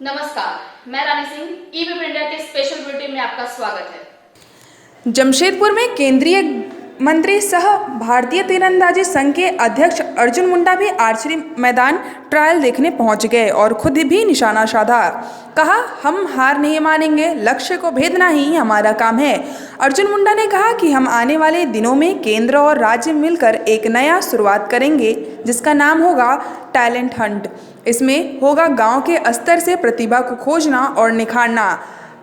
नमस्कार, मैं रानी Singh EBP India के स्पेशल बुलेटिन में आपका स्वागत है। जमशेदपुर में केंद्रीय मंत्री सह भारतीय तीरंदाजी संघ के अध्यक्ष अर्जुन मुंडा भी आर्चरी मैदान ट्रायल देखने पहुंच गए और खुद भी निशाना साधा। कहा, हम हार नहीं मानेंगे, लक्ष्य को भेदना ही हमारा काम है। अर्जुन मुंडा ने कहा कि हम आने वाले दिनों में केंद्र और राज्य मिलकर एक नया शुरुआत करेंगे जिसका नाम होगा टैलेंट हंट। इसमें होगा गांव के स्तर से प्रतिभा को खोजना और निखारना।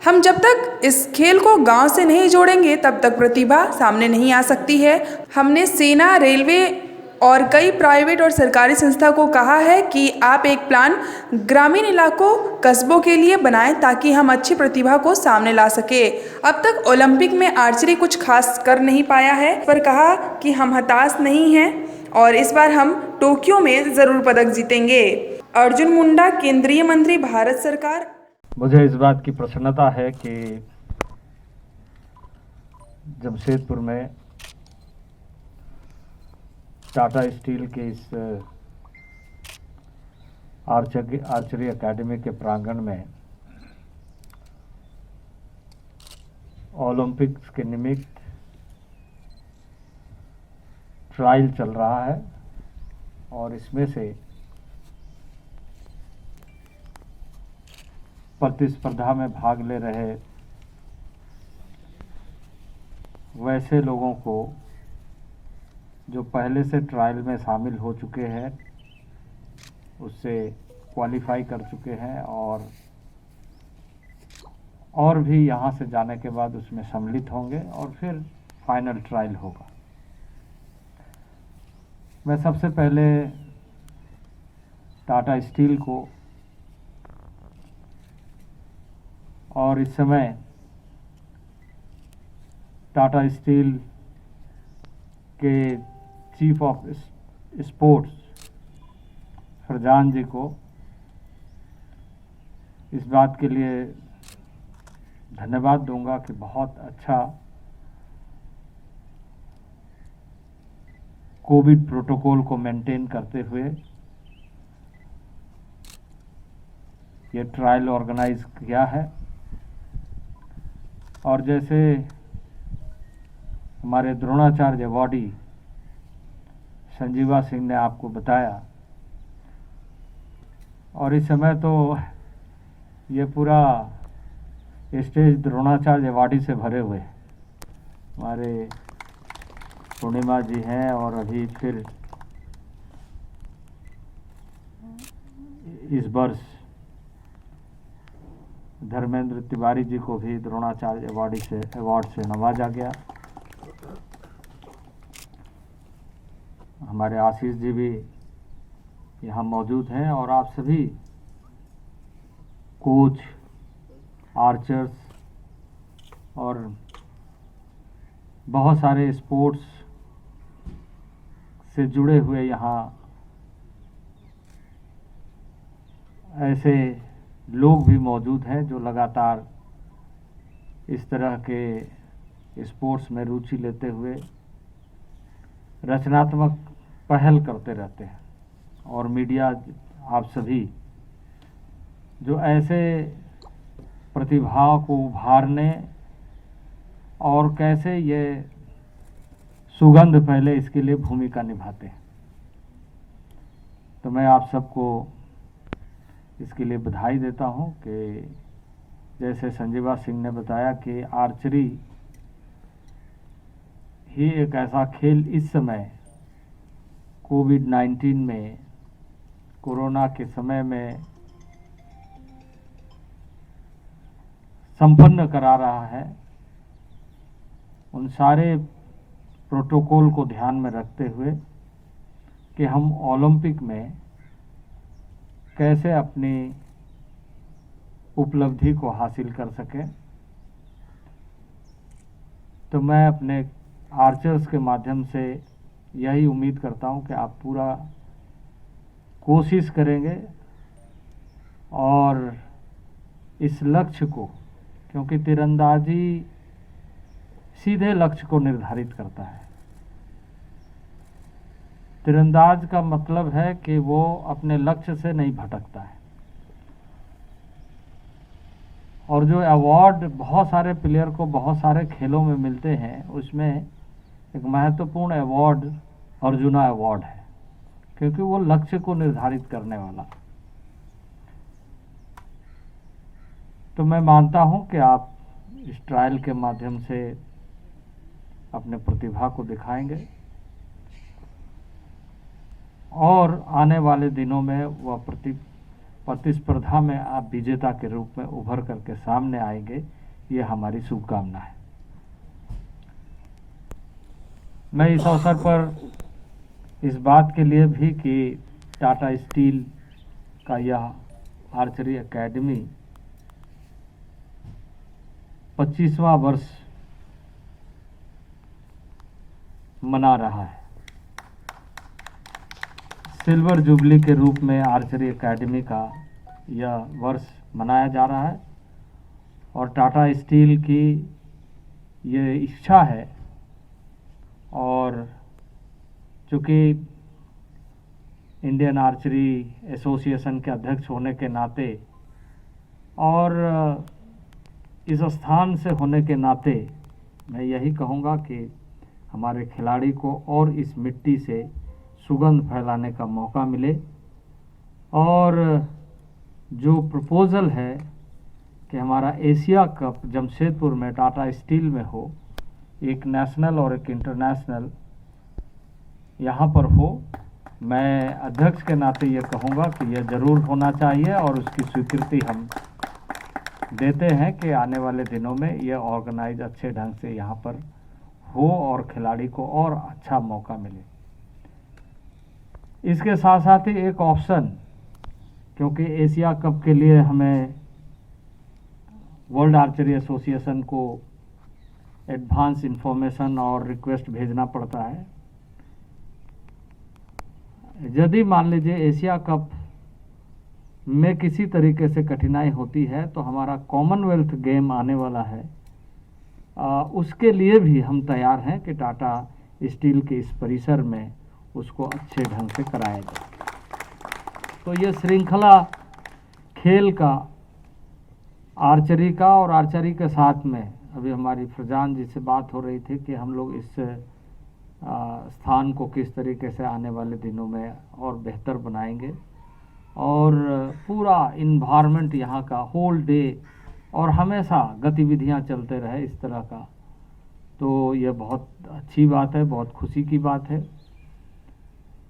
हम जब तक इस खेल को गांव से नहीं जोड़ेंगे तब तक प्रतिभा सामने नहीं आ सकती है। हमने सेना, रेलवे और कई प्राइवेट और सरकारी संस्था को कहा है कि आप एक प्लान ग्रामीण इलाकों, कस्बों के लिए बनाएं ताकि हम अच्छी प्रतिभा को सामने ला सके। अब तक ओलंपिक में आर्चरी कुछ खास कर नहीं पाया है, पर कहा कि हम हताश नहीं हैं और इस बार हम टोक्यो में जरूर पदक जीतेंगे। अर्जुन मुंडा, केंद्रीय मंत्री, भारत सरकार। मुझे इस बात की प्रसन्नता है कि जमशेदपुर में टाटा स्टील के इस आर्चरी एकेडमी के प्रांगण में ओलंपिक्स के निमित्त ट्रायल चल रहा है और इसमें से प्रतिस्पर्धा में भाग ले रहे वैसे लोगों को जो पहले से ट्रायल में शामिल हो चुके हैं, उससे क्वालिफाई कर चुके हैं और भी यहाँ से जाने के बाद उसमें सम्मिलित होंगे और फिर फाइनल ट्रायल होगा। मैं सबसे पहले टाटा स्टील को और इस समय टाटा स्टील के चीफ ऑफ स्पोर्ट्स फरजान जी को इस बात के लिए धन्यवाद दूंगा कि बहुत अच्छा कोविड प्रोटोकॉल को मेंटेन करते हुए ये ट्रायल ऑर्गेनाइज किया है। और जैसे हमारे द्रोणाचार्य अवॉर्डी संजीवा सिंह ने आपको बताया, और इस समय तो ये पूरा स्टेज द्रोणाचार्य अवॉर्डी से भरे हुए हैं। हमारे पूर्णिमा जी हैं और अभी फिर इस वर्ष धर्मेंद्र तिवारी जी को भी द्रोणाचार्य अवार्ड से नवाजा गया। हमारे आशीष जी भी यहाँ मौजूद हैं और आप सभी कोच, आर्चर्स और बहुत सारे स्पोर्ट्स से जुड़े हुए यहाँ ऐसे लोग भी मौजूद हैं जो लगातार इस तरह के स्पोर्ट्स में रुचि लेते हुए रचनात्मक पहल करते रहते हैं। और मीडिया, आप सभी जो ऐसे प्रतिभाओं को उभारने और कैसे ये सुगंध फैले इसके लिए भूमिका निभाते हैं, तो मैं आप सबको इसके लिए बधाई देता हूं कि जैसे संजीवा सिंह ने बताया कि आर्चरी ही एक ऐसा खेल इस समय कोविड-19 में, कोरोना के समय में संपन्न करा रहा है। उन सारे प्रोटोकॉल को ध्यान में रखते हुए कि हम ओलंपिक में कैसे अपनी उपलब्धि को हासिल कर सकें। तो मैं अपने आर्चर्स के माध्यम से यही उम्मीद करता हूं कि आप पूरा कोशिश करेंगे और इस लक्ष्य को, क्योंकि तीरंदाजी सीधे लक्ष्य को निर्धारित करता है। तीरंदाज का मतलब है कि वो अपने लक्ष्य से नहीं भटकता है। और जो अवार्ड बहुत सारे प्लेयर को बहुत सारे खेलों में मिलते हैं, उसमें एक महत्वपूर्ण अवार्ड अर्जुना अवार्ड है, क्योंकि वो लक्ष्य को निर्धारित करने वाला। तो मैं मानता हूं कि आप इस ट्रायल के माध्यम से अपने प्रतिभा को दिखाएंगे और आने वाले दिनों में वह प्रतिस्पर्धा में आप विजेता के रूप में उभर करके सामने आएंगे, ये हमारी शुभकामना है। मैं इस अवसर पर इस बात के लिए भी कि टाटा स्टील का यह आर्चरी एकेडमी 25वां वर्ष मना रहा है। सिल्वर जुबली के रूप में आर्चरी एकेडमी का यह वर्ष मनाया जा रहा है और टाटा स्टील की ये इच्छा है, और चूँकि इंडियन आर्चरी एसोसिएशन के अध्यक्ष होने के नाते और इस स्थान से होने के नाते मैं यही कहूँगा कि हमारे खिलाड़ी को और इस मिट्टी से सुगंध फैलाने का मौका मिले, और जो प्रपोज़ल है कि हमारा एशिया कप जमशेदपुर में टाटा स्टील में हो, एक नेशनल और एक इंटरनेशनल यहाँ पर हो, मैं अध्यक्ष के नाते ये कहूँगा कि यह ज़रूर होना चाहिए और उसकी स्वीकृति हम देते हैं कि आने वाले दिनों में यह ऑर्गेनाइज अच्छे ढंग से यहाँ पर हो और खिलाड़ी को और अच्छा मौका मिले। इसके साथ साथ ही एक ऑप्शन, क्योंकि एशिया कप के लिए हमें वर्ल्ड आर्चरी एसोसिएशन को एडवांस इंफॉर्मेशन और रिक्वेस्ट भेजना पड़ता है। यदि मान लीजिए एशिया कप में किसी तरीके से कठिनाई होती है तो हमारा कॉमनवेल्थ गेम आने वाला है, उसके लिए भी हम तैयार हैं कि टाटा स्टील के इस परिसर में उसको अच्छे ढंग से कराया जाए। तो ये श्रृंखला खेल का, आर्चरी का, और आर्चरी के साथ में अभी हमारी फरजान जी से बात हो रही थी कि हम लोग इस स्थान को किस तरीके से आने वाले दिनों में और बेहतर बनाएंगे, और पूरा इन्वायरमेंट यहाँ का होल डे और हमेशा गतिविधियाँ चलते रहे इस तरह का, तो ये बहुत अच्छी बात है, बहुत खुशी की बात है।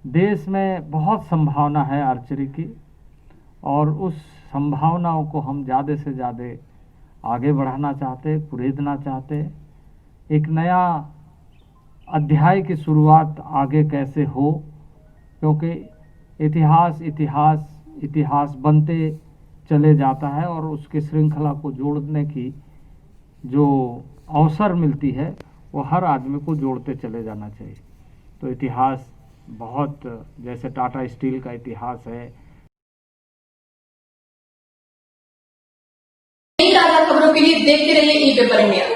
देश में बहुत संभावना है आर्चरी की, और उस संभावनाओं को हम ज़्यादा से ज़्यादा आगे बढ़ाना चाहते, कुरेदना चाहते। एक नया अध्याय की शुरुआत आगे कैसे हो, क्योंकि इतिहास इतिहास इतिहास बनते चले जाता है और उसके श्रृंखला को जोड़ने की जो अवसर मिलती है वो हर आदमी को जोड़ते चले जाना चाहिए। तो इतिहास बहुत, जैसे टाटा स्टील का इतिहास है। ताज़ा खबरों के लिए देखते रहिए ई पेपर इंडिया।